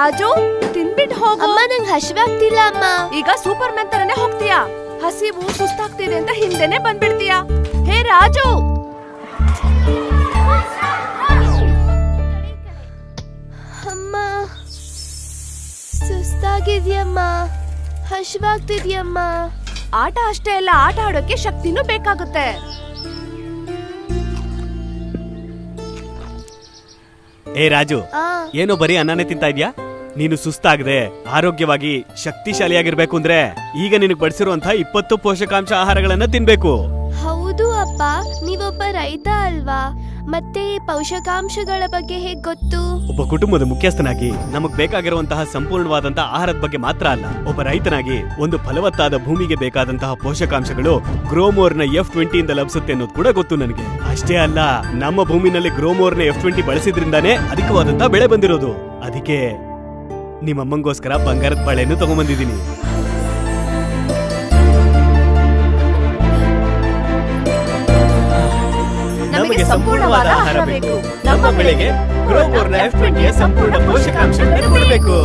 ರಾಜು, ತಿನ್ಬಿಟ್ ಹೋಗು. ಅಮ್ಮ ನಂಗೆ ಹಸಿವಾಗ್ತಿಲ್ಲ ಅಮ್ಮ. ಈಗ ಸೂಪರ್ ಮ್ಯಾನ್ ತರನೇ ಹೋಗ್ತೀಯಾ? ಹಸಿವು ಸುಸ್ತಾಗ್ತಿದೆ ಅಂತ ಹಿಂದೆನೆ ಬಂದ್ಬಿಡ್ತೀಯಾ? ಹೇ ರಾಜು, ಅಮ್ಮ ಸುಸ್ತಾಗಿದ್ಯಮ್ಮ, ಹಸಿವಾಗ್ತಿದ್ಯಮ್ಮ. ಆಟ ಅಷ್ಟೇ ಅಲ್ಲ, ಆಟ ಆಡೋಕೆ ಶಕ್ತಿನೂ ಬೇಕಾಗುತ್ತೆ. ಏ ರಾಜು, ಏನೋ ಬರೀ ಅನ್ನನೇ ತಿಂತಾ ಇದ್ಯಾ? ನೀನು ಸುಸ್ತಾಗದೆ ಆರೋಗ್ಯವಾಗಿ ಶಕ್ತಿಶಾಲಿಯಾಗಿರ್ಬೇಕು ಅಂದ್ರೆ ಈಗ ನಿನಗೆ ಬಡಿಸಿರುವಂತಹ 20 ಪೋಷಕಾಂಶ ಆಹಾರಗಳನ್ನ ತಿನ್ಬೇಕು. ಹೌದು ಅಪ್ಪ, ನೀವೊಬ್ಬ ರೈತ ಅಲ್ವಾ? ಮತ್ತೆ ಪೋಷಕಾಂಶಗಳ ಬಗ್ಗೆ ಹೇಗ್ ಗೊತ್ತು? ಒಬ್ಬ ಕುಟುಂಬದ ಮುಖ್ಯಸ್ಥನಾಗಿ ನಮಗ್ ಬೇಕಾಗಿರುವಂತಹ ಸಂಪೂರ್ಣವಾದಂತಹ ಆಹಾರದ ಬಗ್ಗೆ ಮಾತ್ರ ಅಲ್ಲ, ಒಬ್ಬ ರೈತನಾಗಿ ಒಂದು ಫಲವತ್ತಾದ ಭೂಮಿಗೆ ಬೇಕಾದಂತಹ ಪೋಷಕಾಂಶಗಳು ಗ್ರೋಮೋರ್ನ F20 ಇಂದ ಲಭಿಸುತ್ತೆ ಅನ್ನೋದು ಕೂಡ ಗೊತ್ತು ನನಗೆ. ಅಷ್ಟೇ ಅಲ್ಲ, ನಮ್ಮ ಭೂಮಿನಲ್ಲಿ ಗ್ರೋಮೋರ್ನ F20 ಬಳಸಿದ್ರಿಂದಾನೇ ಅಧಿಕವಾದಂತಹ ಬೆಳೆ ಬಂದಿರೋದು. ಅದಕ್ಕೆ ನಿಮ್ಮಮ್ಮಂಗೋಸ್ಕರ ಬಂಗಾರದ ಬಾಳೆಯನ್ನು ತಗೊಂಡ್ಬಂದಿದ್ದೀನಿ. ನಮಗೆ ಸಂಪೂರ್ಣವಾದ ಆಹಾರ ಬೇಕು. ನಮ್ಮ ಬೆಳೆಗೆ ಗ್ರೋಮೋರ್ನ F20 ಸಂಪೂರ್ಣ ಪೋಷಕಾಂಶಗಳನ್ನು ಕೊಡಬೇಕು.